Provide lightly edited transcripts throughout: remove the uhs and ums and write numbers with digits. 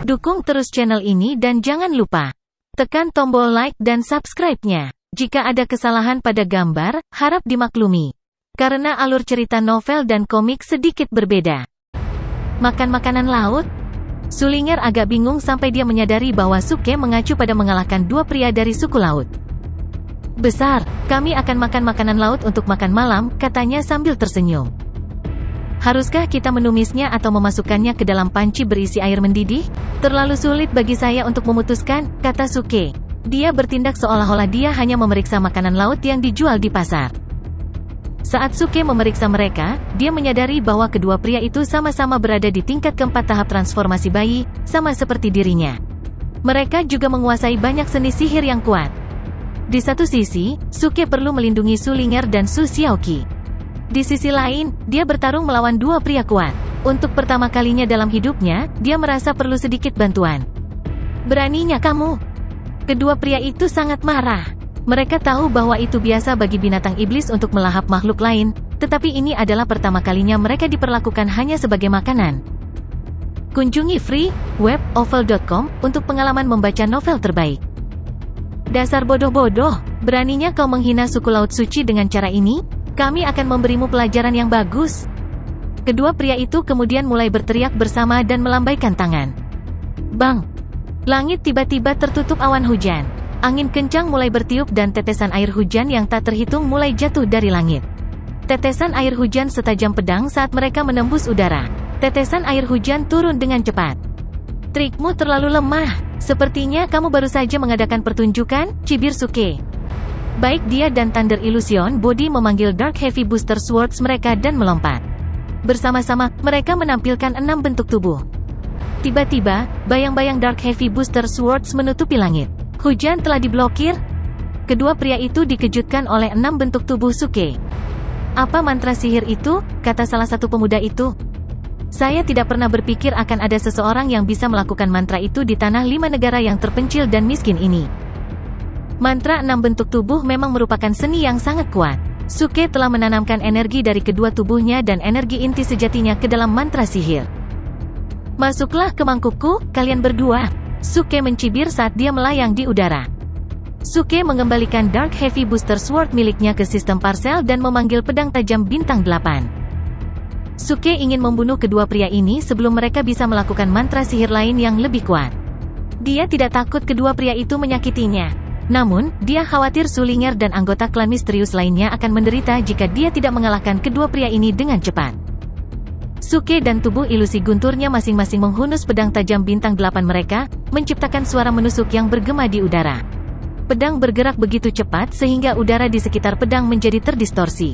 Dukung terus channel ini dan jangan lupa tekan tombol like dan subscribe-nya. Jika ada kesalahan pada gambar, harap dimaklumi. Karena alur cerita novel dan komik sedikit berbeda. Makan makanan laut? Sulinger agak bingung sampai dia menyadari bahwa Suke mengacu pada mengalahkan dua pria dari suku laut. Besar, kami akan makan makanan laut untuk makan malam, katanya sambil tersenyum. Haruskah kita menumisnya atau memasukkannya ke dalam panci berisi air mendidih? Terlalu sulit bagi saya untuk memutuskan, kata Suke. Dia bertindak seolah-olah dia hanya memeriksa makanan laut yang dijual di pasar. Saat Suke memeriksa mereka, dia menyadari bahwa kedua pria itu sama-sama berada di tingkat keempat tahap transformasi bayi, sama seperti dirinya. Mereka juga menguasai banyak seni sihir yang kuat. Di satu sisi, Suke perlu melindungi Sulinger dan Su Xiaoqi. Di sisi lain, dia bertarung melawan dua pria kuat. Untuk pertama kalinya dalam hidupnya, dia merasa perlu sedikit bantuan. Beraninya kamu? Kedua pria itu sangat marah. Mereka tahu bahwa itu biasa bagi binatang iblis untuk melahap makhluk lain, tetapi ini adalah pertama kalinya mereka diperlakukan hanya sebagai makanan. Kunjungi freeWebOvel.com untuk pengalaman membaca novel terbaik. Dasar bodoh-bodoh, beraninya kau menghina suku Laut Suci dengan cara ini? Kami akan memberimu pelajaran yang bagus. Kedua pria itu kemudian mulai berteriak bersama dan melambaikan tangan. Bang! Langit tiba-tiba tertutup awan hujan. Angin kencang mulai bertiup dan tetesan air hujan yang tak terhitung mulai jatuh dari langit. Tetesan air hujan setajam pedang saat mereka menembus udara. Tetesan air hujan turun dengan cepat. Trikmu terlalu lemah. Sepertinya kamu baru saja mengadakan pertunjukan, cibir Suke. Baik dia dan Thunder Illusion Body memanggil Dark Heavy Booster Swords mereka dan melompat. Bersama-sama, mereka menampilkan 6 bentuk tubuh. Tiba-tiba, bayang-bayang Dark Heavy Booster Swords menutupi langit. Hujan telah diblokir. Kedua pria itu dikejutkan oleh 6 bentuk tubuh Suke. Apa mantra sihir itu? Kata salah satu pemuda itu. Saya tidak pernah berpikir akan ada seseorang yang bisa melakukan mantra itu di tanah 5 negara yang terpencil dan miskin ini. Mantra 6 bentuk tubuh memang merupakan seni yang sangat kuat. Suke telah menanamkan energi dari kedua tubuhnya dan energi inti sejatinya ke dalam mantra sihir. Masuklah ke mangkukku, kalian berdua. Suke mencibir saat dia melayang di udara. Suke mengembalikan Dark Heavy Booster Sword miliknya ke sistem parcel dan memanggil pedang tajam bintang 8. Suke ingin membunuh kedua pria ini sebelum mereka bisa melakukan mantra sihir lain yang lebih kuat. Dia tidak takut kedua pria itu menyakitinya. Namun, dia khawatir Sulinger dan anggota klan misterius lainnya akan menderita jika dia tidak mengalahkan kedua pria ini dengan cepat. Suke dan tubuh ilusi gunturnya masing-masing menghunus pedang tajam bintang 8 mereka, menciptakan suara menusuk yang bergema di udara. Pedang bergerak begitu cepat sehingga udara di sekitar pedang menjadi terdistorsi.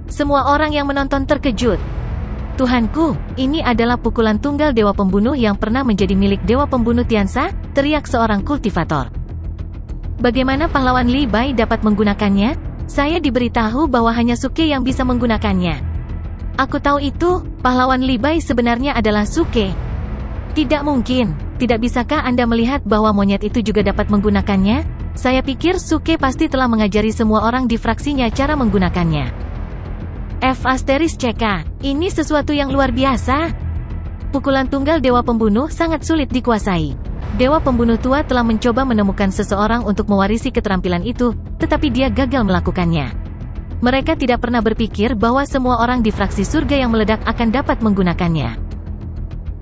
Semua orang yang menonton terkejut. Tuhanku, ini adalah pukulan tunggal dewa pembunuh yang pernah menjadi milik dewa pembunuh Tiansa, teriak seorang kultivator. Bagaimana pahlawan Li Bai dapat menggunakannya? Saya diberitahu bahwa hanya Suke yang bisa menggunakannya. Aku tahu itu, pahlawan Li Bai sebenarnya adalah Suke. Tidak mungkin, tidak bisakah Anda melihat bahwa monyet itu juga dapat menggunakannya? Saya pikir Suke pasti telah mengajari semua orang di fraksinya cara menggunakannya. *CK, ini sesuatu yang luar biasa. Pukulan tunggal dewa pembunuh sangat sulit dikuasai. Dewa pembunuh tua telah mencoba menemukan seseorang untuk mewarisi keterampilan itu, tetapi dia gagal melakukannya. Mereka tidak pernah berpikir bahwa semua orang di fraksi surga yang meledak akan dapat menggunakannya.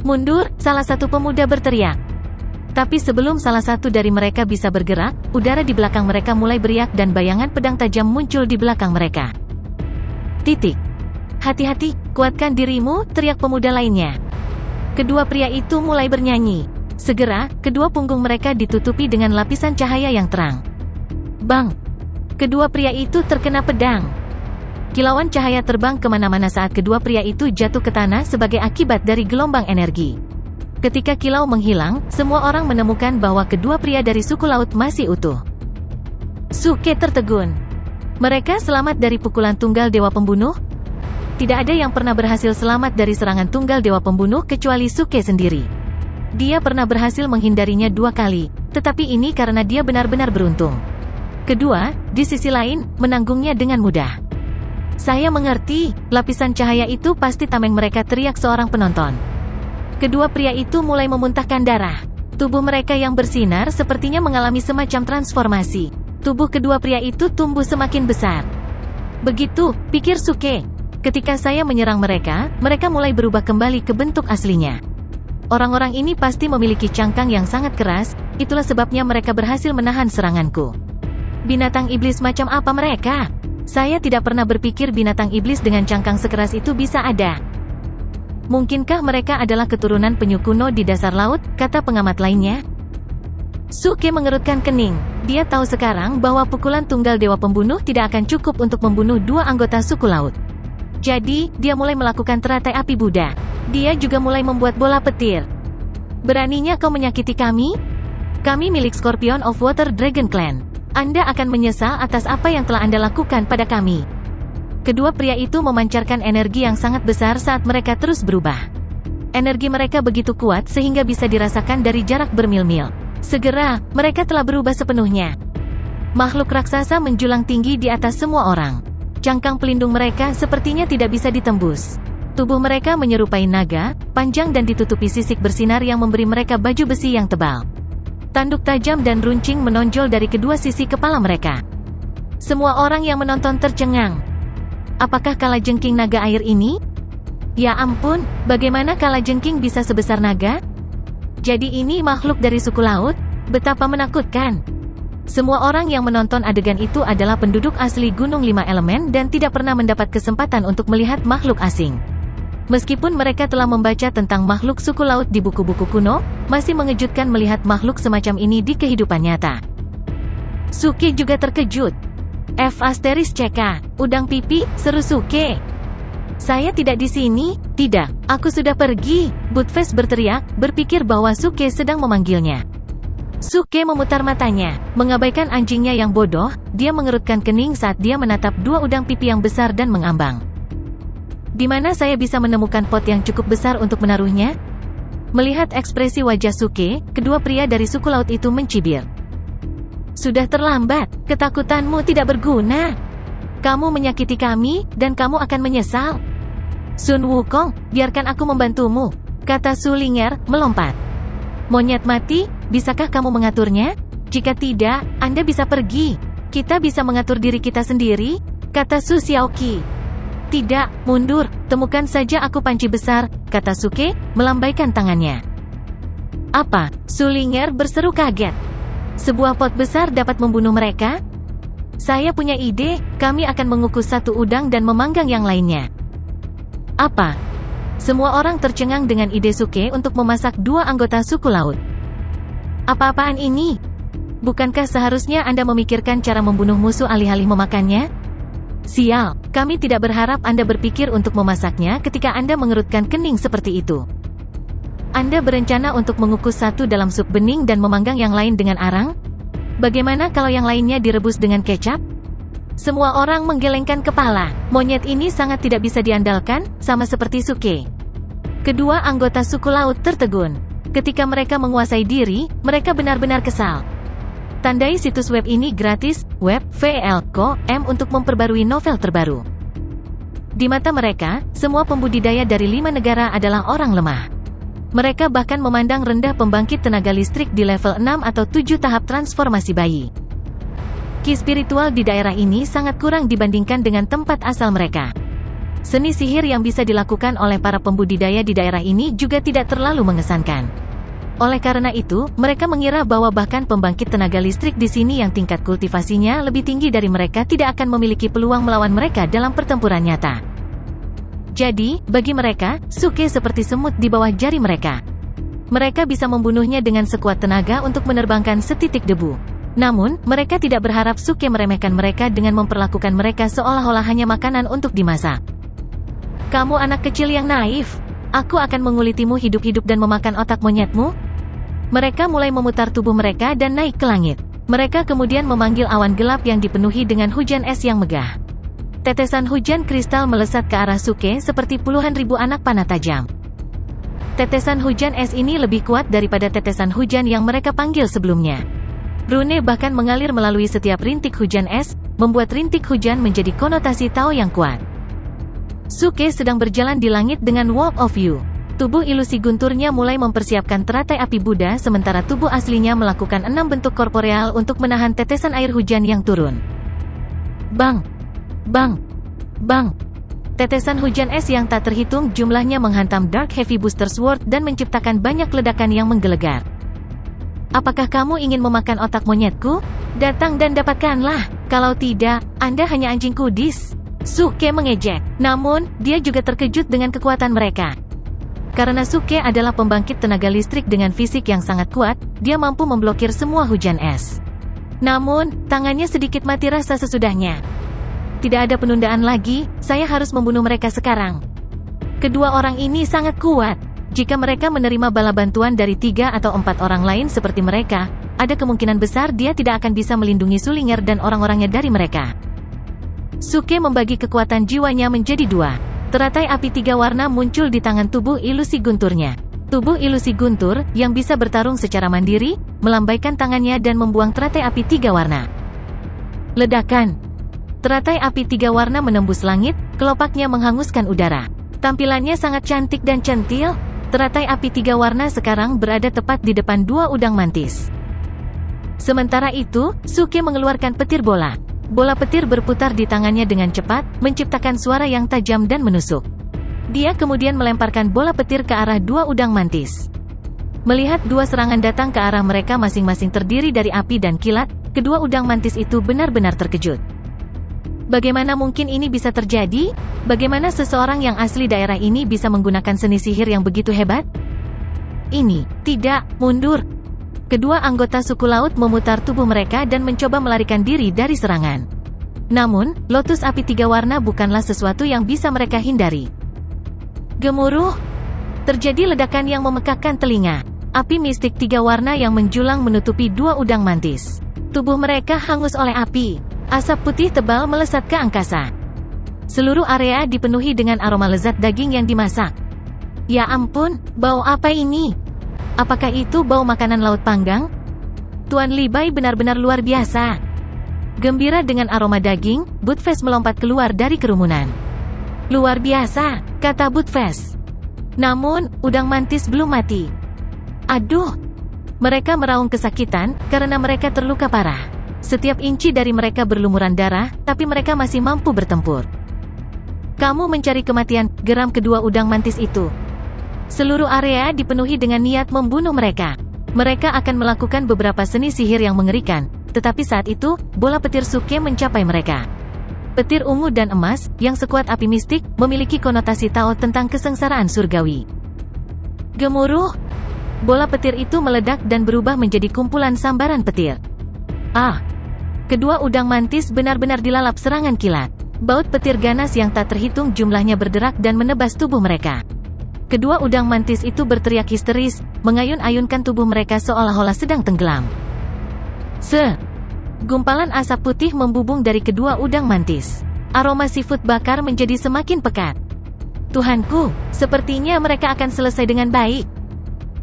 Mundur, salah satu pemuda berteriak. Tapi sebelum salah satu dari mereka bisa bergerak, udara di belakang mereka mulai beriak dan bayangan pedang tajam muncul di belakang mereka. Hati-hati, kuatkan dirimu, teriak pemuda lainnya. Kedua pria itu mulai bernyanyi. Segera, kedua punggung mereka ditutupi dengan lapisan cahaya yang terang. Bang! Kedua pria itu terkena pedang. Kilauan cahaya terbang kemana-mana saat kedua pria itu jatuh ke tanah sebagai akibat dari gelombang energi. Ketika kilau menghilang, semua orang menemukan bahwa kedua pria dari suku laut masih utuh. Suke tertegun. Mereka selamat dari pukulan tunggal dewa pembunuh? Tidak ada yang pernah berhasil selamat dari serangan tunggal dewa pembunuh kecuali Suke sendiri. Dia pernah berhasil menghindarinya 2 kali, tetapi ini karena dia benar-benar beruntung. Kedua, di sisi lain, menanggungnya dengan mudah. Saya mengerti, lapisan cahaya itu pasti tameng mereka, teriak seorang penonton. Kedua pria itu mulai memuntahkan darah. Tubuh mereka yang bersinar sepertinya mengalami semacam transformasi. Tubuh kedua pria itu tumbuh semakin besar. Begitu, pikir Suke. Ketika saya menyerang mereka, mereka mulai berubah kembali ke bentuk aslinya. Orang-orang ini pasti memiliki cangkang yang sangat keras, itulah sebabnya mereka berhasil menahan seranganku. Binatang iblis macam apa mereka? Saya tidak pernah berpikir binatang iblis dengan cangkang sekeras itu bisa ada. Mungkinkah mereka adalah keturunan penyu kuno di dasar laut, kata pengamat lainnya? Suke mengerutkan kening. Dia tahu sekarang bahwa pukulan tunggal dewa pembunuh tidak akan cukup untuk membunuh dua anggota suku laut. Jadi, dia mulai melakukan teratai api Buddha. Dia juga mulai membuat bola petir. Beraninya kau menyakiti kami? Kami milik Scorpion of Water Dragon Clan. Anda akan menyesal atas apa yang telah Anda lakukan pada kami. Kedua pria itu memancarkan energi yang sangat besar saat mereka terus berubah. Energi mereka begitu kuat sehingga bisa dirasakan dari jarak bermil-mil. Segera, mereka telah berubah sepenuhnya. Makhluk raksasa menjulang tinggi di atas semua orang. Cangkang pelindung mereka sepertinya tidak bisa ditembus. Tubuh mereka menyerupai naga, panjang dan ditutupi sisik bersinar yang memberi mereka baju besi yang tebal. Tanduk tajam dan runcing menonjol dari kedua sisi kepala mereka. Semua orang yang menonton tercengang. Apakah kalajengking naga air ini? Ya ampun, bagaimana kalajengking bisa sebesar naga? Jadi ini makhluk dari suku laut? Betapa menakutkan. Semua orang yang menonton adegan itu adalah penduduk asli Gunung Lima Elemen dan tidak pernah mendapat kesempatan untuk melihat makhluk asing. Meskipun mereka telah membaca tentang makhluk suku laut di buku-buku kuno, masih mengejutkan melihat makhluk semacam ini di kehidupan nyata. Suke juga terkejut. F***CK, udang pipi, seru Suke. Saya tidak di sini, tidak, aku sudah pergi, Buttface berteriak, berpikir bahwa Suke sedang memanggilnya. Suke memutar matanya, mengabaikan anjingnya yang bodoh, dia mengerutkan kening saat dia menatap dua udang pipi yang besar dan mengambang. Di mana saya bisa menemukan pot yang cukup besar untuk menaruhnya? Melihat ekspresi wajah Suke, kedua pria dari suku laut itu mencibir. Sudah terlambat, ketakutanmu tidak berguna. Kamu menyakiti kami, dan kamu akan menyesal. Sun Wukong, biarkan aku membantumu, kata Su Ling'er, melompat. Monyet mati, bisakah kamu mengaturnya? Jika tidak, Anda bisa pergi. Kita bisa mengatur diri kita sendiri, kata Su Xiaoqi. Tidak, mundur, temukan saja aku panci besar, kata Suke, melambaikan tangannya. Apa? Su Ling'er berseru kaget. Sebuah pot besar dapat membunuh mereka? Saya punya ide, kami akan mengukus satu udang dan memanggang yang lainnya. Apa? Semua orang tercengang dengan ide Suke untuk memasak dua anggota suku laut. Apa-apaan ini? Bukankah seharusnya Anda memikirkan cara membunuh musuh alih-alih memakannya? Sial, kami tidak berharap Anda berpikir untuk memasaknya ketika Anda mengerutkan kening seperti itu. Anda berencana untuk mengukus satu dalam sup bening dan memanggang yang lain dengan arang? Bagaimana kalau yang lainnya direbus dengan kecap? Semua orang menggelengkan kepala. Monyet ini sangat tidak bisa diandalkan, sama seperti Suke. Kedua anggota suku laut tertegun. Ketika mereka menguasai diri, mereka benar-benar kesal. Tandai situs web ini gratis, web VL.com untuk memperbarui novel terbaru. Di mata mereka, semua pembudidaya dari 5 negara adalah orang lemah. Mereka bahkan memandang rendah pembangkit tenaga listrik di level 6 atau 7 tahap transformasi bayi. Ki spiritual di daerah ini sangat kurang dibandingkan dengan tempat asal mereka. Seni sihir yang bisa dilakukan oleh para pembudidaya di daerah ini juga tidak terlalu mengesankan. Oleh karena itu, mereka mengira bahwa bahkan pembangkit tenaga listrik di sini yang tingkat kultivasinya lebih tinggi dari mereka tidak akan memiliki peluang melawan mereka dalam pertempuran nyata. Jadi, bagi mereka, Suke seperti semut di bawah jari mereka. Mereka bisa membunuhnya dengan sekuat tenaga untuk menerbangkan setitik debu. Namun, mereka tidak berharap Suke meremehkan mereka dengan memperlakukan mereka seolah-olah hanya makanan untuk dimasak. Kamu anak kecil yang naif. Aku akan mengulitimu hidup-hidup dan memakan otak monyetmu. Mereka mulai memutar tubuh mereka dan naik ke langit. Mereka kemudian memanggil awan gelap yang dipenuhi dengan hujan es yang megah. Tetesan hujan kristal melesat ke arah Suke seperti puluhan ribu anak panah tajam. Tetesan hujan es ini lebih kuat daripada tetesan hujan yang mereka panggil sebelumnya. Rune bahkan mengalir melalui setiap rintik hujan es, membuat rintik hujan menjadi konotasi Tao yang kuat. Suke sedang berjalan di langit dengan Walk of You. Tubuh ilusi gunturnya mulai mempersiapkan teratai api Buddha sementara tubuh aslinya melakukan 6 bentuk korporeal untuk menahan tetesan air hujan yang turun. Bang! Bang! Bang! Tetesan hujan es yang tak terhitung jumlahnya menghantam Dark Heavy Booster Sword dan menciptakan banyak ledakan yang menggelegar. Apakah kamu ingin memakan otak monyetku? Datang dan dapatkanlah. Kalau tidak, Anda hanya anjing kudis. Suke mengejek. Namun, dia juga terkejut dengan kekuatan mereka. Karena Suke adalah pembangkit tenaga listrik dengan fisik yang sangat kuat, dia mampu memblokir semua hujan es. Namun, tangannya sedikit mati rasa sesudahnya. Tidak ada penundaan lagi, saya harus membunuh mereka sekarang. Kedua orang ini sangat kuat. Jika mereka menerima bala bantuan dari 3 atau 4 orang lain seperti mereka, ada kemungkinan besar dia tidak akan bisa melindungi Sulinger dan orang-orangnya dari mereka. Suke membagi kekuatan jiwanya menjadi 2. Teratai api 3 warna muncul di tangan tubuh ilusi gunturnya. Tubuh ilusi guntur, yang bisa bertarung secara mandiri, melambaikan tangannya dan membuang teratai api 3 warna. Ledakan. Teratai api 3 warna menembus langit, kelopaknya menghanguskan udara. Tampilannya sangat cantik dan centil, teratai api 3 warna sekarang berada tepat di depan 2 udang mantis. Sementara itu, Suke mengeluarkan petir bola. Bola petir berputar di tangannya dengan cepat, menciptakan suara yang tajam dan menusuk. Dia kemudian melemparkan bola petir ke arah 2 udang mantis. Melihat 2 serangan datang ke arah mereka masing-masing terdiri dari api dan kilat, kedua udang mantis itu benar-benar terkejut. Bagaimana mungkin ini bisa terjadi? Bagaimana seseorang yang asli daerah ini bisa menggunakan seni sihir yang begitu hebat? Ini, tidak, mundur. Kedua anggota suku laut memutar tubuh mereka dan mencoba melarikan diri dari serangan. Namun, lotus api 3 warna bukanlah sesuatu yang bisa mereka hindari. Gemuruh! Terjadi ledakan yang memekakkan telinga. Api mistik 3 warna yang menjulang menutupi 2 udang mantis. Tubuh mereka hangus oleh api. Asap putih tebal melesat ke angkasa. Seluruh area dipenuhi dengan aroma lezat daging yang dimasak. Ya ampun, bau apa ini? Apakah itu bau makanan laut panggang? Tuan Li Bai benar-benar luar biasa. Gembira dengan aroma daging, Butfest melompat keluar dari kerumunan. Luar biasa, kata Butfest. Namun, udang mantis belum mati. Aduh! Mereka meraung kesakitan, karena mereka terluka parah. Setiap inci dari mereka berlumuran darah, tapi mereka masih mampu bertempur. Kamu mencari kematian, geram kedua udang mantis itu. Seluruh area dipenuhi dengan niat membunuh mereka. Mereka akan melakukan beberapa seni sihir yang mengerikan, tetapi saat itu, bola petir Suke mencapai mereka. Petir ungu dan emas, yang sekuat api mistik, memiliki konotasi Tao tentang kesengsaraan surgawi. Gemuruh! Bola petir itu meledak dan berubah menjadi kumpulan sambaran petir. Ah! Kedua udang mantis benar-benar dilalap serangan kilat. Baut petir ganas yang tak terhitung jumlahnya berderak dan menebas tubuh mereka. Kedua udang mantis itu berteriak histeris, mengayun-ayunkan tubuh mereka seolah-olah sedang tenggelam. Gumpalan asap putih membubung dari kedua udang mantis. Aroma seafood bakar menjadi semakin pekat. Tuhanku, sepertinya mereka akan selesai dengan baik.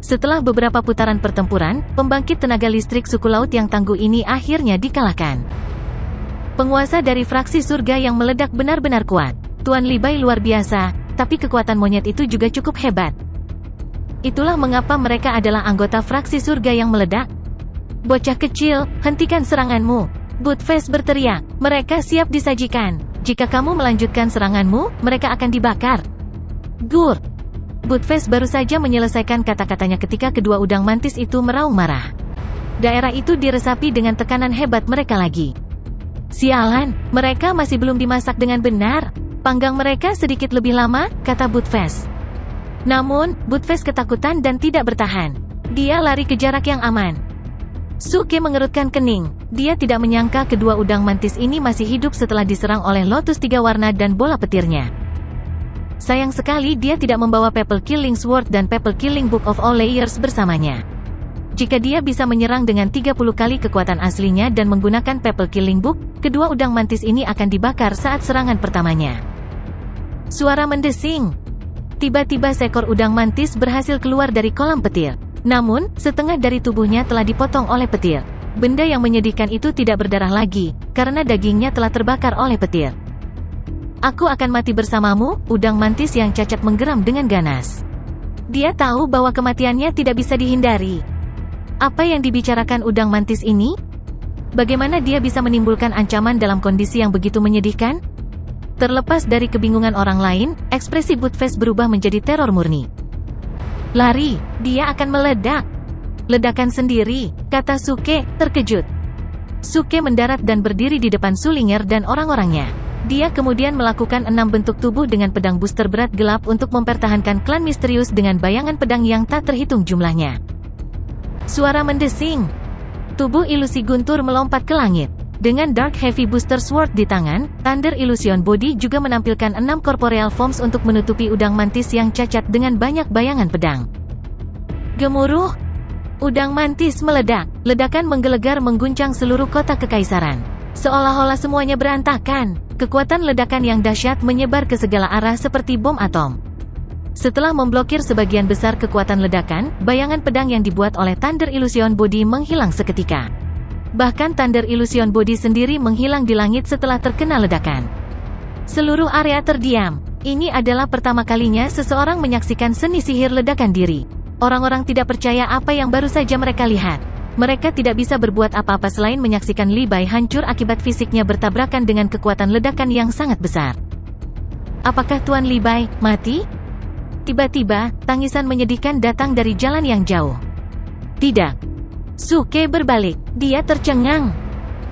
Setelah beberapa putaran pertempuran, pembangkit tenaga listrik suku laut yang tangguh ini akhirnya dikalahkan. Penguasa dari fraksi surga yang meledak benar-benar kuat. Tuan Li Bai luar biasa, tapi kekuatan monyet itu juga cukup hebat. Itulah mengapa mereka adalah anggota fraksi surga yang meledak. Bocah kecil, hentikan seranganmu. Butfest berteriak, mereka siap disajikan. Jika kamu melanjutkan seranganmu, mereka akan dibakar. Gur! Butfest baru saja menyelesaikan kata-katanya ketika kedua udang mantis itu meraung marah. Daerah itu diresapi dengan tekanan hebat mereka lagi. Sialan, mereka masih belum dimasak dengan benar. Panggang mereka sedikit lebih lama, kata Butfest. Namun, Butfest ketakutan dan tidak bertahan. Dia lari ke jarak yang aman. Suke mengerutkan kening. Dia tidak menyangka kedua udang mantis ini masih hidup setelah diserang oleh lotus 3 warna dan bola petirnya. Sayang sekali dia tidak membawa People Killing Sword dan People Killing Book of All Layers bersamanya. Jika dia bisa menyerang dengan 30 kali kekuatan aslinya dan menggunakan People Killing Book, kedua udang mantis ini akan dibakar saat serangan pertamanya. Suara mendesing. Tiba-tiba seekor udang mantis berhasil keluar dari kolam petir. Namun, setengah dari tubuhnya telah dipotong oleh petir. Benda yang menyedihkan itu tidak berdarah lagi, karena dagingnya telah terbakar oleh petir. Aku akan mati bersamamu, udang mantis yang cacat menggeram dengan ganas. Dia tahu bahwa kematiannya tidak bisa dihindari. Apa yang dibicarakan udang mantis ini? Bagaimana dia bisa menimbulkan ancaman dalam kondisi yang begitu menyedihkan? Terlepas dari kebingungan orang lain, ekspresi Buttface berubah menjadi teror murni. Lari, dia akan meledak. Ledakan sendiri, kata Suke, terkejut. Suke mendarat dan berdiri di depan Sullinger dan orang-orangnya. Dia kemudian melakukan 6 bentuk tubuh dengan pedang booster berat gelap untuk mempertahankan klan misterius dengan bayangan pedang yang tak terhitung jumlahnya. Suara mendesing. Tubuh ilusi guntur melompat ke langit. Dengan Dark Heavy Booster Sword di tangan, Thunder Illusion Body juga menampilkan 6 corporeal forms untuk menutupi udang mantis yang cacat dengan banyak bayangan pedang. Gemuruh. Udang mantis meledak. Ledakan menggelegar mengguncang seluruh kota kekaisaran. Seolah-olah semuanya berantakan. Kekuatan ledakan yang dahsyat menyebar ke segala arah seperti bom atom. Setelah memblokir sebagian besar kekuatan ledakan, bayangan pedang yang dibuat oleh Thunder Illusion Body menghilang seketika. Bahkan Thunder Illusion Body sendiri menghilang di langit setelah terkena ledakan. Seluruh area terdiam. Ini adalah pertama kalinya seseorang menyaksikan seni sihir ledakan diri. Orang-orang tidak percaya apa yang baru saja mereka lihat. Mereka tidak bisa berbuat apa-apa selain menyaksikan Li Bai hancur akibat fisiknya bertabrakan dengan kekuatan ledakan yang sangat besar. Apakah Tuan Li Bai mati? Tiba-tiba, tangisan menyedihkan datang dari jalan yang jauh. Tidak. Suke berbalik. Dia tercengang.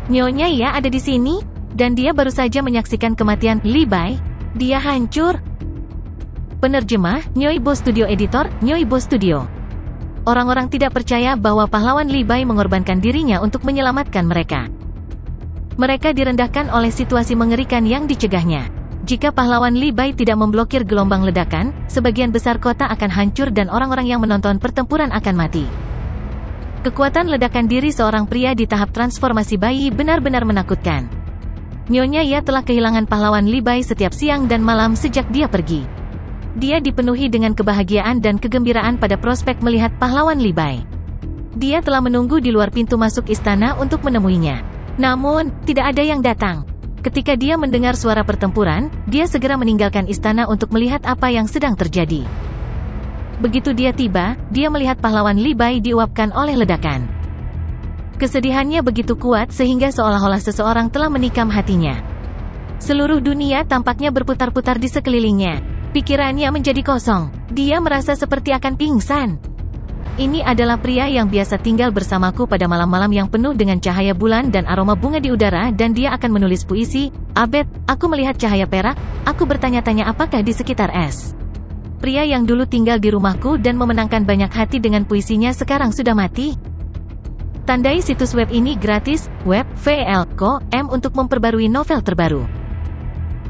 Nyonya ya ada di sini? Dan dia baru saja menyaksikan kematian Li Bai. Dia hancur. Penerjemah, Nyoibo Studio. Editor, Nyoibo Studio. Orang-orang tidak percaya bahwa pahlawan Li Bai mengorbankan dirinya untuk menyelamatkan mereka. Mereka direndahkan oleh situasi mengerikan yang dicegahnya. Jika pahlawan Li Bai tidak memblokir gelombang ledakan, sebagian besar kota akan hancur dan orang-orang yang menonton pertempuran akan mati. Kekuatan ledakan diri seorang pria di tahap transformasi bayi benar-benar menakutkan. Nyonya ya telah kehilangan pahlawan Li Bai setiap siang dan malam sejak dia pergi. Dia dipenuhi dengan kebahagiaan dan kegembiraan pada prospek melihat pahlawan Li Bai. Dia telah menunggu di luar pintu masuk istana untuk menemuinya. Namun, tidak ada yang datang. Ketika dia mendengar suara pertempuran, dia segera meninggalkan istana untuk melihat apa yang sedang terjadi. Begitu dia tiba, dia melihat pahlawan Li Bai diuapkan oleh ledakan. Kesedihannya begitu kuat sehingga seolah-olah seseorang telah menikam hatinya. Seluruh dunia tampaknya berputar-putar di sekelilingnya. Pikirannya menjadi kosong. Dia merasa seperti akan pingsan. Ini adalah pria yang biasa tinggal bersamaku pada malam-malam yang penuh dengan cahaya bulan dan aroma bunga di udara dan dia akan menulis puisi. Abed, aku melihat cahaya perak, aku bertanya-tanya apakah di sekitar es. Pria yang dulu tinggal di rumahku dan memenangkan banyak hati dengan puisinya sekarang sudah mati. Tandai situs web ini gratis, web, VL.com untuk memperbarui novel terbaru.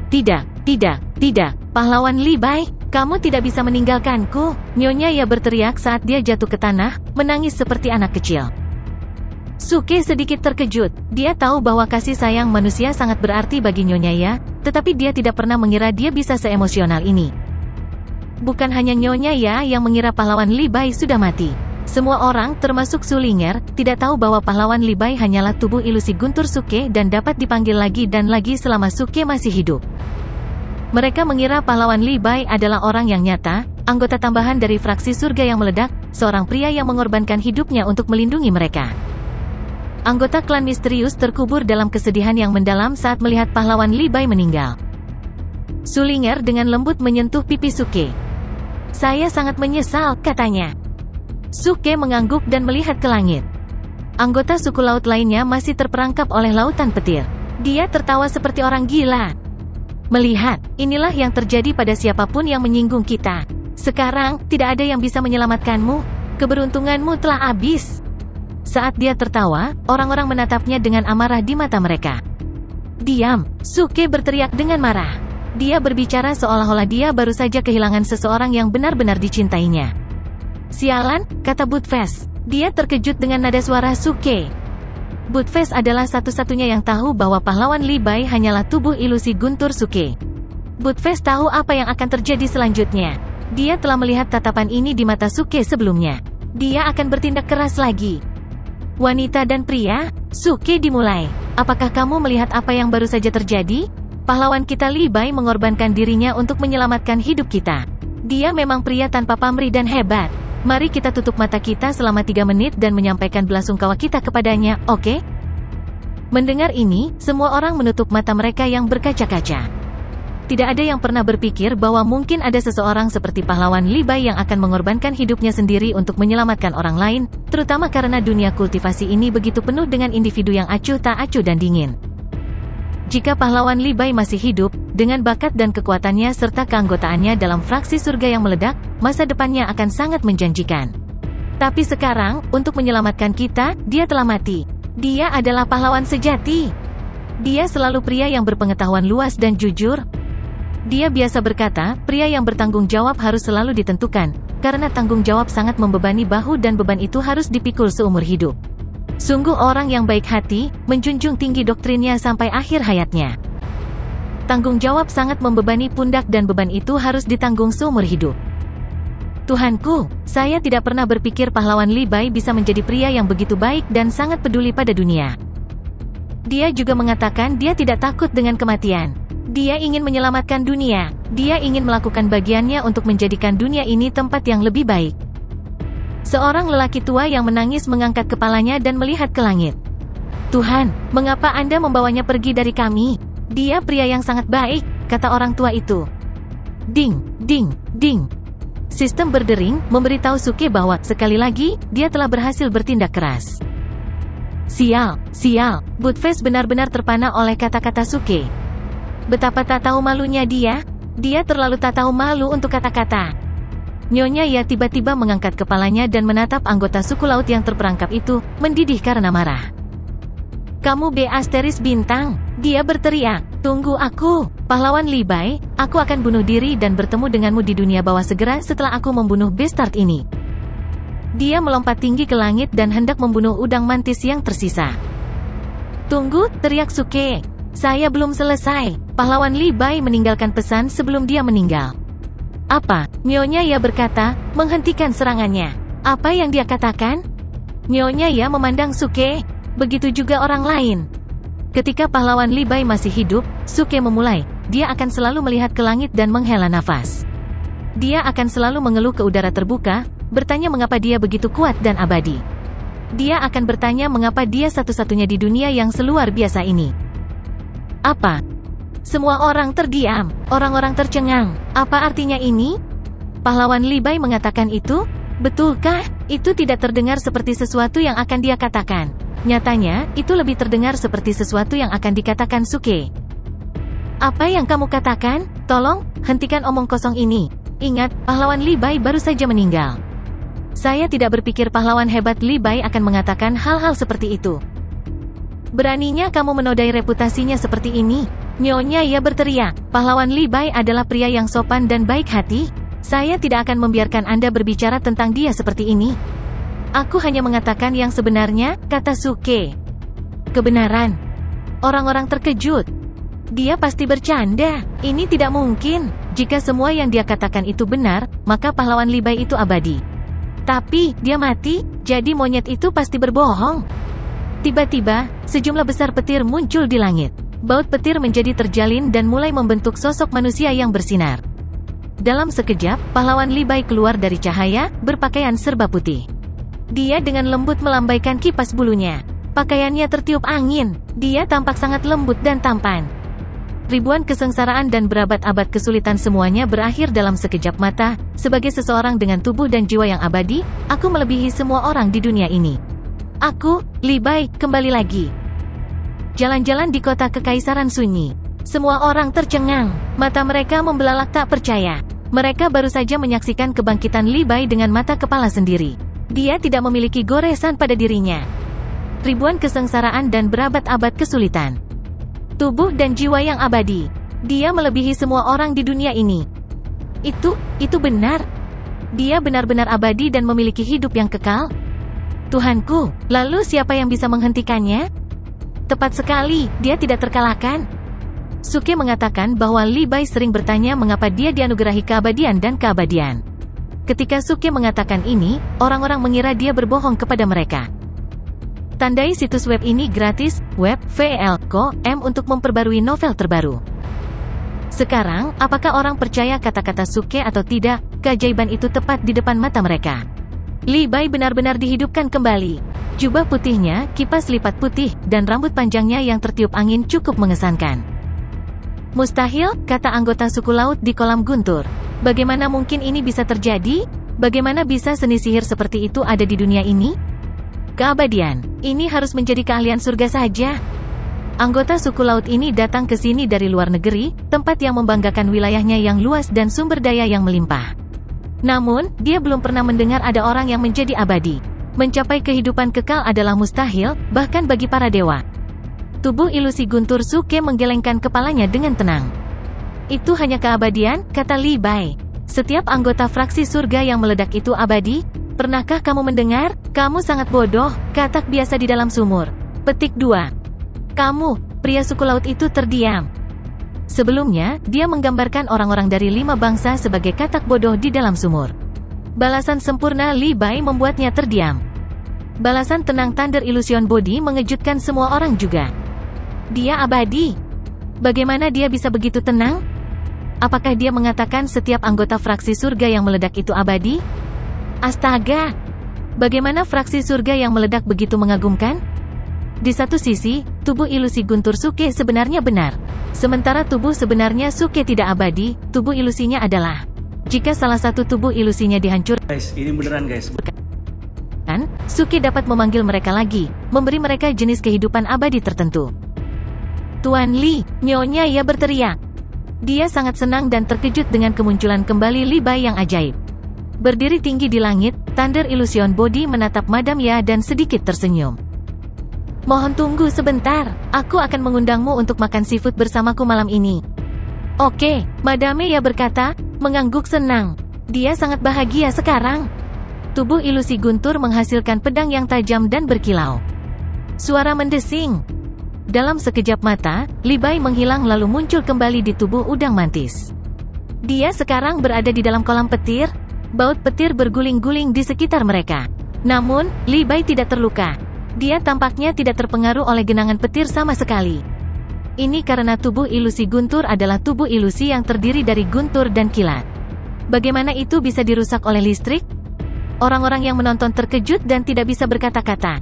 Tidak, tidak, tidak, pahlawan Li Bai, kamu tidak bisa meninggalkanku. Nyonya ya berteriak saat dia jatuh ke tanah, menangis seperti anak kecil. Suke sedikit terkejut. Dia tahu bahwa kasih sayang manusia sangat berarti bagi Nyonya ya, tetapi dia tidak pernah mengira dia bisa seemosional ini. Bukan hanya Nyonya ya yang mengira pahlawan Li Bai sudah mati. Semua orang, termasuk Sullinger, tidak tahu bahwa pahlawan Li Bai hanyalah tubuh ilusi guntur Suke dan dapat dipanggil lagi dan lagi selama Suke masih hidup. Mereka mengira pahlawan Li Bai adalah orang yang nyata, anggota tambahan dari fraksi surga yang meledak, seorang pria yang mengorbankan hidupnya untuk melindungi mereka. Anggota klan misterius terkubur dalam kesedihan yang mendalam saat melihat pahlawan Li Bai meninggal. Sullinger dengan lembut menyentuh pipi Suke. Saya sangat menyesal, katanya. Suke mengangguk dan melihat ke langit. Anggota suku laut lainnya masih terperangkap oleh lautan petir. Dia tertawa seperti orang gila. Melihat, inilah yang terjadi pada siapapun yang menyinggung kita. Sekarang, tidak ada yang bisa menyelamatkanmu. Keberuntunganmu telah habis. Saat dia tertawa, orang-orang menatapnya dengan amarah di mata mereka. Diam, Suke berteriak dengan marah. Dia berbicara seolah-olah dia baru saja kehilangan seseorang yang benar-benar dicintainya. Sialan, kata Buttface. Dia terkejut dengan nada suara Suke. Buttface adalah satu-satunya yang tahu bahwa pahlawan Li Bai hanyalah tubuh ilusi guntur Suke. Buttface tahu apa yang akan terjadi selanjutnya. Dia telah melihat tatapan ini di mata Suke sebelumnya. Dia akan bertindak keras lagi. Wanita dan pria, Suke dimulai. Apakah kamu melihat apa yang baru saja terjadi? Pahlawan kita Li Bai mengorbankan dirinya untuk menyelamatkan hidup kita. Dia memang pria tanpa pamrih dan hebat. Mari kita tutup mata kita selama 3 menit dan menyampaikan belasungkawa kita kepadanya, oke? Mendengar ini, semua orang menutup mata mereka yang berkaca-kaca. Tidak ada yang pernah berpikir bahwa mungkin ada seseorang seperti pahlawan Li Bai yang akan mengorbankan hidupnya sendiri untuk menyelamatkan orang lain, terutama karena dunia kultivasi ini begitu penuh dengan individu yang acuh tak acuh dan dingin. Jika pahlawan Li Bai masih hidup, dengan bakat dan kekuatannya serta keanggotaannya dalam fraksi surga yang meledak, masa depannya akan sangat menjanjikan. Tapi sekarang, untuk menyelamatkan kita, dia telah mati. Dia adalah pahlawan sejati. Dia selalu pria yang berpengetahuan luas dan jujur. Dia biasa berkata, pria yang bertanggung jawab harus selalu ditentukan, karena tanggung jawab sangat membebani bahu dan beban itu harus dipikul seumur hidup. Sungguh orang yang baik hati, menjunjung tinggi doktrinnya sampai akhir hayatnya. Tanggung jawab sangat membebani pundak dan beban itu harus ditanggung seumur hidup. Tuhanku, saya tidak pernah berpikir pahlawan Li Bai bisa menjadi pria yang begitu baik dan sangat peduli pada dunia. Dia juga mengatakan dia tidak takut dengan kematian. Dia ingin menyelamatkan dunia. Dia ingin melakukan bagiannya untuk menjadikan dunia ini tempat yang lebih baik. Seorang lelaki tua yang menangis mengangkat kepalanya dan melihat ke langit. Tuhan, mengapa Anda membawanya pergi dari kami? Dia pria yang sangat baik, kata orang tua itu. Ding, ding, ding. Sistem berdering, memberitahu Suke bahwa, sekali lagi, dia telah berhasil bertindak keras. Sial, sial, Buttface benar-benar terpana oleh kata-kata Suke. Betapa tak tahu malunya dia. Dia terlalu tak tahu malu untuk kata-kata. Nyonya ya tiba-tiba mengangkat kepalanya dan menatap anggota suku laut yang terperangkap itu, mendidih karena marah. Kamu B** bintang, dia berteriak. Tunggu aku, pahlawan Li Bai, aku akan bunuh diri dan bertemu denganmu di dunia bawah segera setelah aku membunuh bastard ini. Dia melompat tinggi ke langit dan hendak membunuh udang mantis yang tersisa. Tunggu, teriak Suke. Saya belum selesai. Pahlawan Li Bai meninggalkan pesan sebelum dia meninggal. Apa? Nyonya ya berkata, menghentikan serangannya. Apa yang dia katakan? Nyonya ya memandang Suke. Begitu juga orang lain. Ketika pahlawan Li Bai masih hidup, Suke memulai. Dia akan selalu melihat ke langit dan menghela nafas. Dia akan selalu mengeluh ke udara terbuka, bertanya mengapa dia begitu kuat dan abadi. Dia akan bertanya mengapa dia satu-satunya di dunia yang seluar biasa ini. Apa? Semua orang terdiam, orang-orang tercengang. Apa artinya ini? Pahlawan Li Bai mengatakan itu? Betulkah? Itu tidak terdengar seperti sesuatu yang akan dia katakan. Nyatanya, itu lebih terdengar seperti sesuatu yang akan dikatakan Suke. Apa yang kamu katakan? Tolong, hentikan omong kosong ini. Ingat, pahlawan Li Bai baru saja meninggal. Saya tidak berpikir pahlawan hebat Li Bai akan mengatakan hal-hal seperti itu. Beraninya kamu menodai reputasinya seperti ini? Nyonya ya berteriak, pahlawan Li Bai adalah pria yang sopan dan baik hati. Saya tidak akan membiarkan Anda berbicara tentang dia seperti ini. Aku hanya mengatakan yang sebenarnya, kata Suke. Kebenaran. Orang-orang terkejut. Dia pasti bercanda. Ini tidak mungkin. Jika semua yang dia katakan itu benar, maka pahlawan Li Bai itu abadi. Tapi, dia mati, jadi monyet itu pasti berbohong. Tiba-tiba, sejumlah besar petir muncul di langit. Baut petir menjadi terjalin dan mulai membentuk sosok manusia yang bersinar. Dalam sekejap, pahlawan Li Bai keluar dari cahaya, berpakaian serba putih. Dia dengan lembut melambaikan kipas bulunya. Pakaiannya tertiup angin. Dia tampak sangat lembut dan tampan. Ribuan kesengsaraan dan berabad-abad kesulitan semuanya berakhir dalam sekejap mata. Sebagai seseorang dengan tubuh dan jiwa yang abadi, aku melebihi semua orang di dunia ini. Aku, Li Bai, kembali lagi. Jalan-jalan di kota kekaisaran sunyi. Semua orang tercengang. Mata mereka membelalak tak percaya. Mereka baru saja menyaksikan kebangkitan Li Bai dengan mata kepala sendiri. Dia tidak memiliki goresan pada dirinya. Ribuan kesengsaraan dan berabad-abad kesulitan. Tubuh dan jiwa yang abadi. Dia melebihi semua orang di dunia ini. Itu benar. Dia benar-benar abadi dan memiliki hidup yang kekal. Tuhanku, lalu siapa yang bisa menghentikannya? Tepat sekali, dia tidak terkalahkan. Suke mengatakan bahwa Li Bai sering bertanya mengapa dia dianugerahi keabadian dan keabadian. Ketika Suke mengatakan ini, orang-orang mengira dia berbohong kepada mereka. Tandai situs web ini gratis, web.vl.com untuk memperbarui novel terbaru. Sekarang, apakah orang percaya kata-kata Suke atau tidak? keajaiban itu tepat di depan mata mereka. Li Bai benar-benar dihidupkan kembali. Jubah putihnya, kipas lipat putih, dan rambut panjangnya yang tertiup angin cukup mengesankan. Mustahil, kata anggota suku laut di kolam guntur. Bagaimana mungkin ini bisa terjadi? Bagaimana bisa seni sihir seperti itu ada di dunia ini? Keabadian, ini harus menjadi keahlian surga saja. Anggota suku laut ini datang ke sini dari luar negeri, tempat yang membanggakan wilayahnya yang luas dan sumber daya yang melimpah. Namun, dia belum pernah mendengar ada orang yang menjadi abadi. Mencapai kehidupan kekal adalah mustahil, bahkan bagi para dewa. Tubuh ilusi guntur Suke menggelengkan kepalanya dengan tenang. Itu hanya keabadian, kata Li Bai. Setiap anggota fraksi surga yang meledak itu abadi. Pernahkah kamu mendengar? Kamu sangat bodoh, katak biasa di dalam sumur. Petik 2. Kamu, pria suku laut itu terdiam. Sebelumnya, dia menggambarkan orang-orang dari 5 bangsa sebagai katak bodoh di dalam sumur. Balasan sempurna Li Bai membuatnya terdiam. Balasan tenang Thunder Illusion Body mengejutkan semua orang juga. Dia abadi. Bagaimana dia bisa begitu tenang? Apakah dia mengatakan setiap anggota fraksi surga yang meledak itu abadi? Astaga! Bagaimana fraksi surga yang meledak begitu mengagumkan? Di satu sisi, tubuh ilusi guntur Suke sebenarnya benar. Sementara tubuh sebenarnya Suke tidak abadi, tubuh ilusinya adalah. Jika salah satu tubuh ilusinya dihancurkan, Guys, ini beneran guys. Suke dapat memanggil mereka lagi, memberi mereka jenis kehidupan abadi tertentu. Tuan Li, nyonya ia berteriak. Dia sangat senang dan terkejut dengan kemunculan kembali Li Bai yang ajaib. Berdiri tinggi di langit, Thunder Illusion Body menatap Madam Ya dan sedikit tersenyum. Mohon tunggu sebentar, aku akan mengundangmu untuk makan seafood bersamaku malam ini. Oke, Madame Ya berkata, mengangguk senang. Dia sangat bahagia sekarang. Tubuh ilusi guntur menghasilkan pedang yang tajam dan berkilau. Suara mendesing. Dalam sekejap mata, Li Bai menghilang lalu muncul kembali di tubuh udang mantis. Dia sekarang berada di dalam kolam petir. Baut petir berguling-guling di sekitar mereka. Namun, Li Bai tidak terluka. Dia tampaknya tidak terpengaruh oleh genangan petir sama sekali. Ini karena tubuh ilusi guntur adalah tubuh ilusi yang terdiri dari guntur dan kilat. Bagaimana itu bisa dirusak oleh listrik? Orang-orang yang menonton terkejut dan tidak bisa berkata-kata.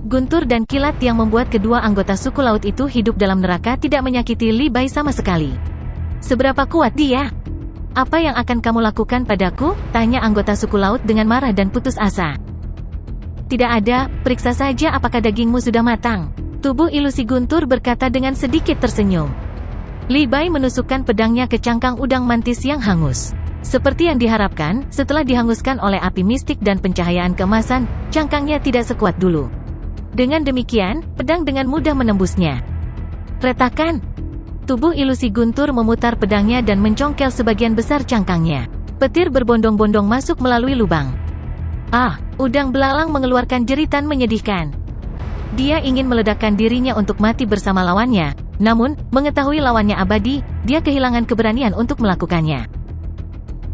Guntur dan kilat yang membuat kedua anggota suku laut itu hidup dalam neraka tidak menyakiti Li Bai sama sekali. Seberapa kuat dia? Apa yang akan kamu lakukan padaku? Tanya anggota suku laut dengan marah dan putus asa. Tidak ada, periksa saja apakah dagingmu sudah matang. Tubuh ilusi guntur berkata dengan sedikit tersenyum. Li Bai menusukkan pedangnya ke cangkang udang mantis yang hangus. Seperti yang diharapkan, setelah dihanguskan oleh api mistik dan pencahayaan keemasan, cangkangnya tidak sekuat dulu. Dengan demikian, pedang dengan mudah menembusnya. Retakan! Tubuh ilusi guntur memutar pedangnya dan mencongkel sebagian besar cangkangnya. Petir berbondong-bondong masuk melalui lubang. Ah, udang belalang mengeluarkan jeritan menyedihkan. Dia ingin meledakkan dirinya untuk mati bersama lawannya, namun, mengetahui lawannya abadi, dia kehilangan keberanian untuk melakukannya.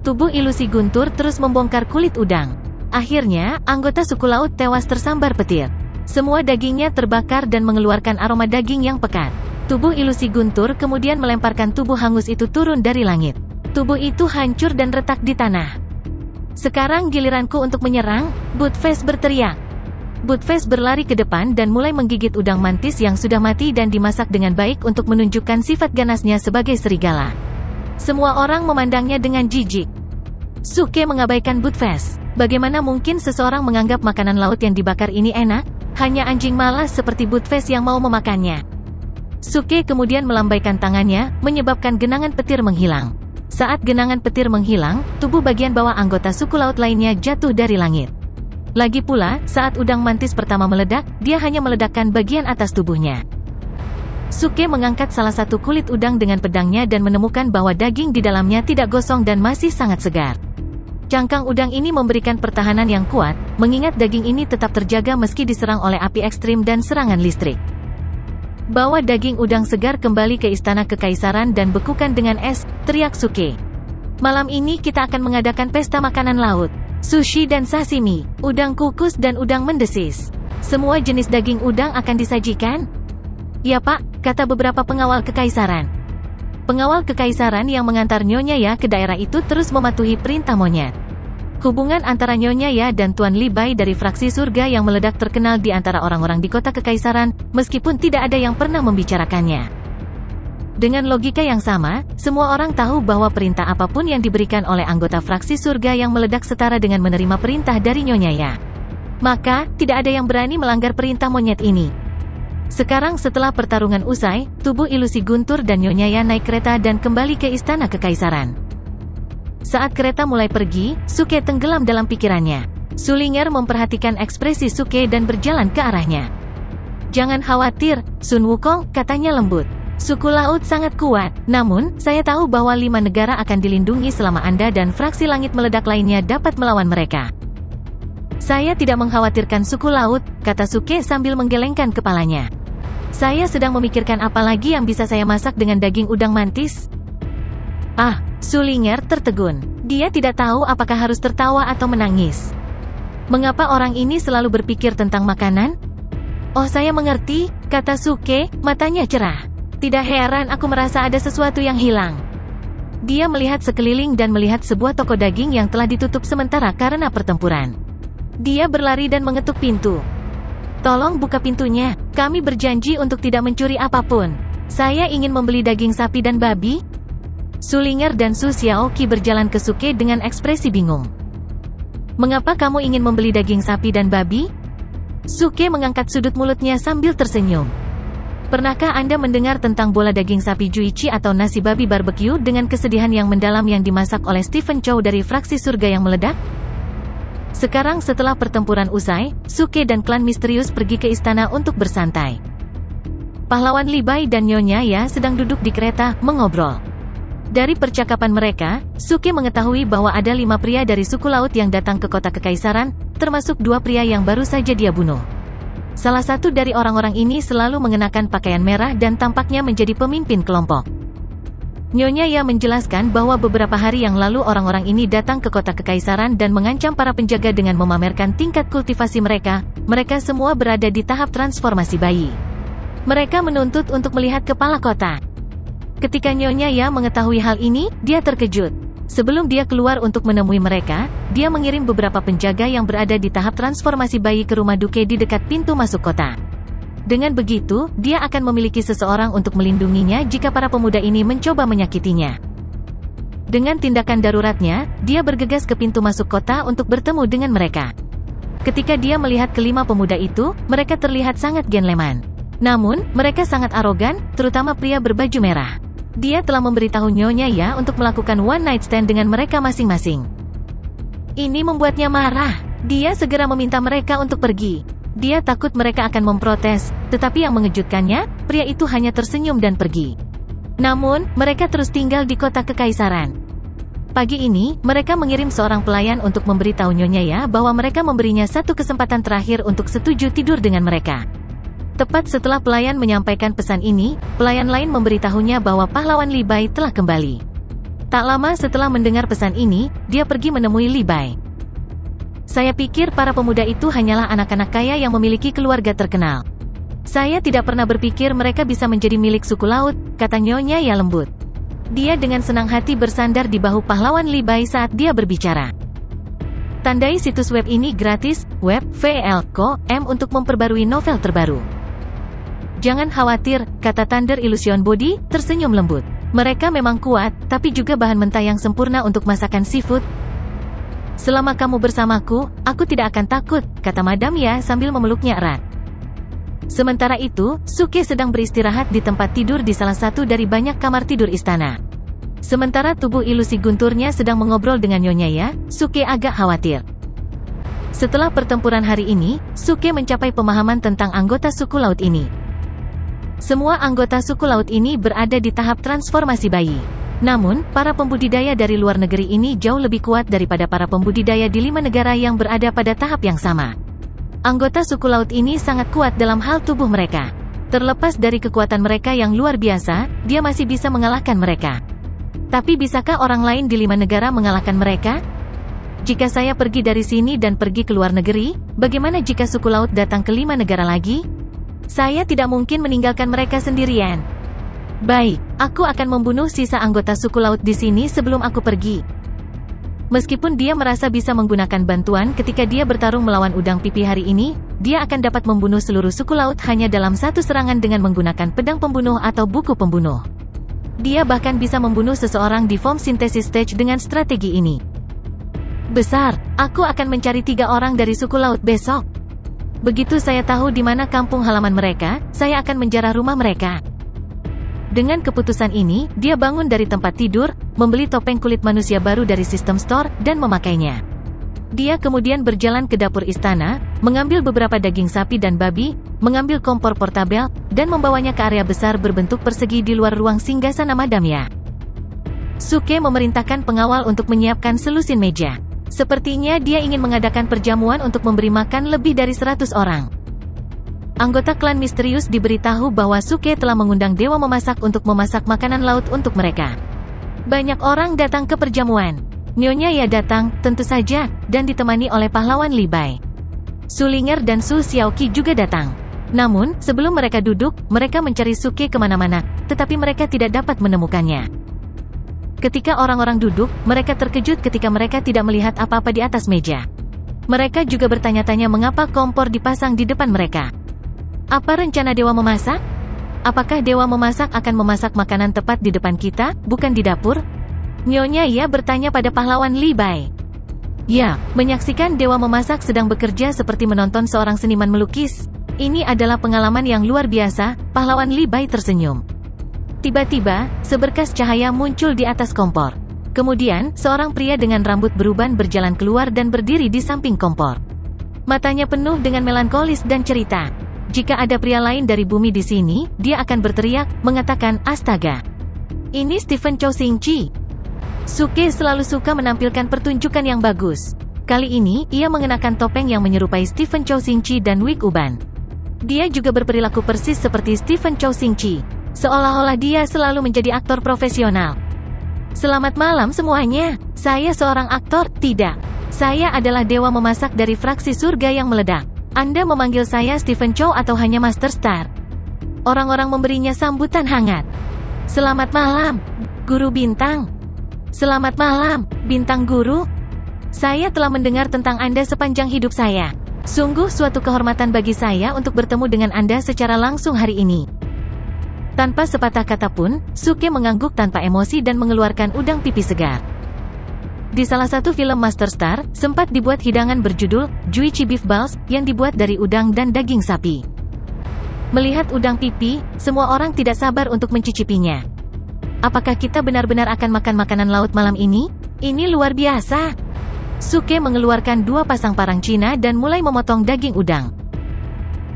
Tubuh ilusi guntur terus membongkar kulit udang. Akhirnya, anggota suku laut tewas tersambar petir. Semua dagingnya terbakar dan mengeluarkan aroma daging yang pekat. Tubuh ilusi guntur kemudian melemparkan tubuh hangus itu turun dari langit. Tubuh itu hancur dan retak di tanah. Sekarang giliranku untuk menyerang, Buttface berteriak. Buttface berlari ke depan dan mulai menggigit udang mantis yang sudah mati dan dimasak dengan baik untuk menunjukkan sifat ganasnya sebagai serigala. Semua orang memandangnya dengan jijik. Suke mengabaikan Buttface. Bagaimana mungkin seseorang menganggap makanan laut yang dibakar ini enak? Hanya anjing malas seperti Buttface yang mau memakannya. Suke kemudian melambaikan tangannya, menyebabkan genangan petir menghilang. Saat genangan petir menghilang, tubuh bagian bawah anggota suku laut lainnya jatuh dari langit. Lagi pula, saat udang mantis pertama meledak, dia hanya meledakkan bagian atas tubuhnya. Suke mengangkat salah satu kulit udang dengan pedangnya dan menemukan bahwa daging di dalamnya tidak gosong dan masih sangat segar. Cangkang udang ini memberikan pertahanan yang kuat, mengingat daging ini tetap terjaga meski diserang oleh api ekstrim dan serangan listrik. Bawa daging udang segar kembali ke istana kekaisaran dan bekukan dengan es, teriak Suke. Malam ini kita akan mengadakan pesta makanan laut. Sushi dan sashimi, udang kukus dan udang mendesis. Semua jenis daging udang akan disajikan? Ya Pak, kata beberapa pengawal kekaisaran. Pengawal kekaisaran yang mengantar Nyonya Ya ke daerah itu terus mematuhi perintah monyet. Hubungan antara Nyonya Ya dan Tuan Li Bai dari fraksi surga yang meledak terkenal di antara orang-orang di kota kekaisaran, meskipun tidak ada yang pernah membicarakannya. Dengan logika yang sama, semua orang tahu bahwa perintah apapun yang diberikan oleh anggota fraksi surga yang meledak setara dengan menerima perintah dari Nyonya Ya. Maka, tidak ada yang berani melanggar perintah monyet ini. Sekarang setelah pertarungan usai, tubuh ilusi Guntur dan Nyonya Ya naik kereta dan kembali ke istana kekaisaran. Saat kereta mulai pergi, Suke tenggelam dalam pikirannya. Sulinger memperhatikan ekspresi Suke dan berjalan ke arahnya. "Jangan khawatir, Sun Wukong," katanya lembut. "Suku laut sangat kuat, namun, saya tahu bahwa 5 negara akan dilindungi selama Anda dan fraksi langit meledak lainnya dapat melawan mereka." "Saya tidak mengkhawatirkan suku laut," kata Suke sambil menggelengkan kepalanya. "Saya sedang memikirkan apa lagi yang bisa saya masak dengan daging udang mantis." "Ah," Sulinger tertegun. Dia tidak tahu apakah harus tertawa atau menangis. Mengapa orang ini selalu berpikir tentang makanan? "Oh, saya mengerti," kata Suke, matanya cerah. "Tidak heran aku merasa ada sesuatu yang hilang." Dia melihat sekeliling dan melihat sebuah toko daging yang telah ditutup sementara karena pertempuran. Dia berlari dan mengetuk pintu. "Tolong buka pintunya, kami berjanji untuk tidak mencuri apapun. Saya ingin membeli daging sapi dan babi." Sulinger dan Su Xiaoqi berjalan ke Suke dengan ekspresi bingung. "Mengapa kamu ingin membeli daging sapi dan babi?" Suke mengangkat sudut mulutnya sambil tersenyum. "Pernahkah Anda mendengar tentang bola daging sapi Juichi atau nasi babi barbecue dengan kesedihan yang mendalam yang dimasak oleh Stephen Chow dari fraksi surga yang meledak?" Sekarang setelah pertempuran usai, Suke dan klan misterius pergi ke istana untuk bersantai. Pahlawan Li Bai dan Nyonya Ya sedang duduk di kereta, mengobrol. Dari percakapan mereka, Suke mengetahui bahwa ada 5 pria dari suku laut yang datang ke kota kekaisaran, termasuk 2 pria yang baru saja dia bunuh. Salah satu dari orang-orang ini selalu mengenakan pakaian merah dan tampaknya menjadi pemimpin kelompok. Nyonya Ya menjelaskan bahwa beberapa hari yang lalu orang-orang ini datang ke kota kekaisaran dan mengancam para penjaga dengan memamerkan tingkat kultivasi mereka. Mereka semua berada di tahap transformasi bayi. Mereka menuntut untuk melihat kepala kota. Ketika Nyonya Ya mengetahui hal ini, dia terkejut. Sebelum dia keluar untuk menemui mereka, dia mengirim beberapa penjaga yang berada di tahap transformasi bayi ke rumah Duke di dekat pintu masuk kota. Dengan begitu, dia akan memiliki seseorang untuk melindunginya jika para pemuda ini mencoba menyakitinya. Dengan tindakan daruratnya, dia bergegas ke pintu masuk kota untuk bertemu dengan mereka. Ketika dia melihat kelima pemuda itu, mereka terlihat sangat gentleman. Namun, mereka sangat arogan, terutama pria berbaju merah. Dia telah memberitahu Nyonya Ya untuk melakukan one night stand dengan mereka masing-masing. Ini membuatnya marah. Dia segera meminta mereka untuk pergi. Dia takut mereka akan memprotes, tetapi yang mengejutkannya, pria itu hanya tersenyum dan pergi. Namun, mereka terus tinggal di kota kekaisaran. Pagi ini, mereka mengirim seorang pelayan untuk memberitahu Nyonya Ya bahwa mereka memberinya satu kesempatan terakhir untuk setuju tidur dengan mereka. Tepat setelah pelayan menyampaikan pesan ini, pelayan lain memberitahunya bahwa pahlawan Li Bai telah kembali. Tak lama setelah mendengar pesan ini, dia pergi menemui Li Bai. "Saya pikir para pemuda itu hanyalah anak-anak kaya yang memiliki keluarga terkenal. Saya tidak pernah berpikir mereka bisa menjadi milik suku laut," kata Nyonya Ya lembut. Dia dengan senang hati bersandar di bahu pahlawan Li Bai saat dia berbicara. Tandai situs web ini gratis, web.vl.com untuk memperbarui novel terbaru. "Jangan khawatir," kata Thunder Illusion Body, tersenyum lembut. "Mereka memang kuat, tapi juga bahan mentah yang sempurna untuk masakan seafood. Selama kamu bersamaku, aku tidak akan takut," kata Madam Ya sambil memeluknya erat. Sementara itu, Suke sedang beristirahat di tempat tidur di salah satu dari banyak kamar tidur istana. Sementara tubuh ilusi gunturnya sedang mengobrol dengan Nyonya Ya, Suke agak khawatir. Setelah pertempuran hari ini, Suke mencapai pemahaman tentang anggota suku laut ini. Semua anggota suku laut ini berada di tahap transformasi bayi. Namun, para pembudidaya dari luar negeri ini jauh lebih kuat daripada para pembudidaya di 5 negara yang berada pada tahap yang sama. Anggota suku laut ini sangat kuat dalam hal tubuh mereka. Terlepas dari kekuatan mereka yang luar biasa, dia masih bisa mengalahkan mereka. Tapi bisakah orang lain di 5 negara mengalahkan mereka? Jika saya pergi dari sini dan pergi ke luar negeri, bagaimana jika suku laut datang ke 5 negara lagi? Saya tidak mungkin meninggalkan mereka sendirian. Baik, aku akan membunuh sisa anggota suku laut di sini sebelum aku pergi. Meskipun dia merasa bisa menggunakan bantuan ketika dia bertarung melawan udang pipi hari ini, dia akan dapat membunuh seluruh suku laut hanya dalam satu serangan dengan menggunakan pedang pembunuh atau buku pembunuh. Dia bahkan bisa membunuh seseorang di form synthesis stage dengan strategi ini. Besar, aku akan mencari 3 orang dari suku laut besok. Begitu saya tahu di mana kampung halaman mereka, saya akan menjarah rumah mereka. Dengan keputusan ini, dia bangun dari tempat tidur, membeli topeng kulit manusia baru dari sistem store, dan memakainya. Dia kemudian berjalan ke dapur istana, mengambil beberapa daging sapi dan babi, mengambil kompor portabel, dan membawanya ke area besar berbentuk persegi di luar ruang singgasana madamnya. Suke memerintahkan pengawal untuk menyiapkan selusin meja. Sepertinya dia ingin mengadakan perjamuan untuk memberi makan lebih dari 100 orang. Anggota klan misterius diberitahu bahwa Suke telah mengundang dewa memasak untuk memasak makanan laut untuk mereka. Banyak orang datang ke perjamuan. Nyonya Ya datang, tentu saja, dan ditemani oleh pahlawan Li Bai. Su Ling'er dan Su Xiaoqi juga datang. Namun, sebelum mereka duduk, mereka mencari Suke kemana-mana, tetapi mereka tidak dapat menemukannya. Ketika orang-orang duduk, mereka terkejut ketika mereka tidak melihat apa-apa di atas meja. Mereka juga bertanya-tanya mengapa kompor dipasang di depan mereka. Apa rencana dewa memasak? Apakah dewa memasak akan memasak makanan tepat di depan kita, bukan di dapur? Nyonya Ya bertanya pada pahlawan Li Bai. Ya, menyaksikan dewa memasak sedang bekerja seperti menonton seorang seniman melukis. Ini adalah pengalaman yang luar biasa, pahlawan Li Bai tersenyum. Tiba-tiba, seberkas cahaya muncul di atas kompor. Kemudian, seorang pria dengan rambut beruban berjalan keluar dan berdiri di samping kompor. Matanya penuh dengan melankolis dan cerita. Jika ada pria lain dari bumi di sini, dia akan berteriak, mengatakan, astaga. Ini Stephen Chow Xingqi. Suke selalu suka menampilkan pertunjukan yang bagus. Kali ini, ia mengenakan topeng yang menyerupai Stephen Chow Xingqi dan wig uban. Dia juga berperilaku persis seperti Stephen Chow Xingqi. Seolah-olah dia selalu menjadi aktor profesional. Selamat malam semuanya. Saya seorang aktor, tidak. Saya adalah dewa memasak dari fraksi surga yang meledak. Anda memanggil saya Stephen Chow atau hanya Master Star? Orang-orang memberinya sambutan hangat. Selamat malam, Guru Bintang. Selamat malam, Bintang Guru. Saya telah mendengar tentang Anda sepanjang hidup saya. Sungguh suatu kehormatan bagi saya untuk bertemu dengan Anda secara langsung hari ini. Tanpa sepatah kata pun, Suke mengangguk tanpa emosi dan mengeluarkan udang pipi segar. Di salah satu film Master Star, sempat dibuat hidangan berjudul Juicy Beef Balls, yang dibuat dari udang dan daging sapi. Melihat udang pipi, semua orang tidak sabar untuk mencicipinya. Apakah kita benar-benar akan makan makanan laut malam ini? Ini luar biasa. Suke mengeluarkan 2 pasang parang Cina dan mulai memotong daging udang.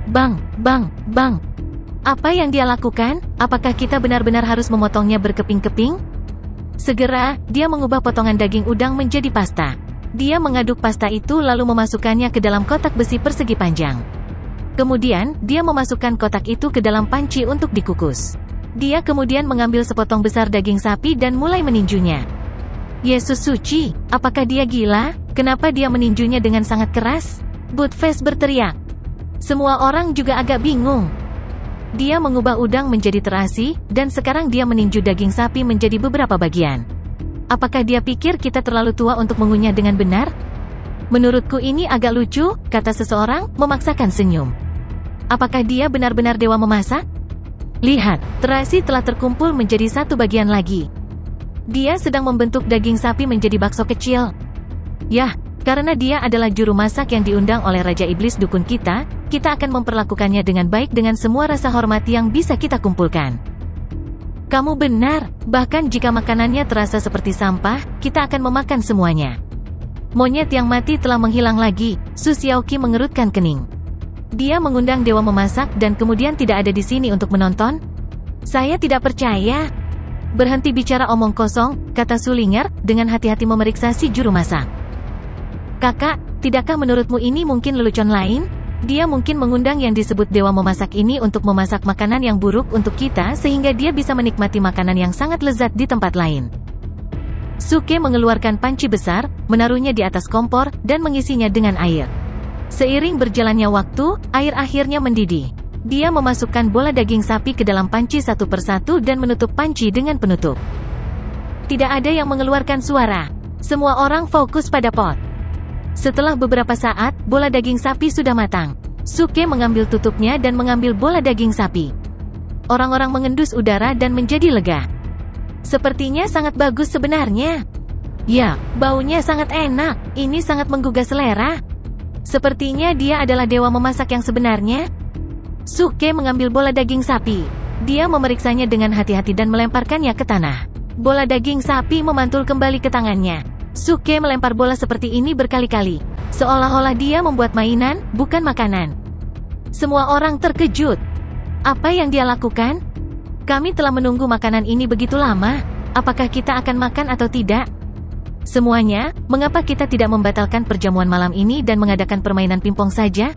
Bang, bang, bang. Apa yang dia lakukan? Apakah kita benar-benar harus memotongnya berkeping-keping? Segera, dia mengubah potongan daging udang menjadi pasta. Dia mengaduk pasta itu lalu memasukkannya ke dalam kotak besi persegi panjang. Kemudian, dia memasukkan kotak itu ke dalam panci untuk dikukus. Dia kemudian mengambil sepotong besar daging sapi dan mulai meninjunya. Yesus suci, apakah dia gila? Kenapa dia meninjunya dengan sangat keras? Buttface berteriak. Semua orang juga agak bingung. Dia mengubah udang menjadi terasi, dan sekarang dia meninju daging sapi menjadi beberapa bagian. Apakah dia pikir kita terlalu tua untuk mengunyah dengan benar? Menurutku ini agak lucu, kata seseorang, memaksakan senyum. Apakah dia benar-benar dewa memasak? Lihat, terasi telah terkumpul menjadi satu bagian lagi. Dia sedang membentuk daging sapi menjadi bakso kecil. Yah, karena dia adalah juru masak yang diundang oleh Raja Iblis dukun kita akan memperlakukannya dengan baik dengan semua rasa hormat yang bisa kita kumpulkan. Kamu benar, bahkan jika makanannya terasa seperti sampah, kita akan memakan semuanya. Monyet yang mati telah menghilang lagi, Su Xiaoqi mengerutkan kening. Dia mengundang dewa memasak dan kemudian tidak ada di sini untuk menonton? Saya tidak percaya. Berhenti bicara omong kosong, kata Su Ling'er, dengan hati-hati memeriksa si juru masak. Kakak, tidakkah menurutmu ini mungkin lelucon lain? Dia mungkin mengundang yang disebut dewa memasak ini untuk memasak makanan yang buruk untuk kita sehingga dia bisa menikmati makanan yang sangat lezat di tempat lain. Suke mengeluarkan panci besar, menaruhnya di atas kompor, dan mengisinya dengan air. Seiring berjalannya waktu, air akhirnya mendidih. Dia memasukkan bola daging sapi ke dalam panci satu persatu dan menutup panci dengan penutup. Tidak ada yang mengeluarkan suara. Semua orang fokus pada pot. Setelah beberapa saat, bola daging sapi sudah matang. Suke mengambil tutupnya dan mengambil bola daging sapi. Orang-orang mengendus udara dan menjadi lega. Sepertinya sangat bagus sebenarnya. Ya, baunya sangat enak. Ini sangat menggugah selera. Sepertinya dia adalah dewa memasak yang sebenarnya. Suke mengambil bola daging sapi. Dia memeriksanya dengan hati-hati dan melemparkannya ke tanah. Bola daging sapi memantul kembali ke tangannya. Suke melempar bola seperti ini berkali-kali. Seolah-olah dia membuat mainan, bukan makanan. Semua orang terkejut. Apa yang dia lakukan? Kami telah menunggu makanan ini begitu lama. Apakah kita akan makan atau tidak? Semuanya, mengapa kita tidak membatalkan perjamuan malam ini dan mengadakan permainan pingpong saja?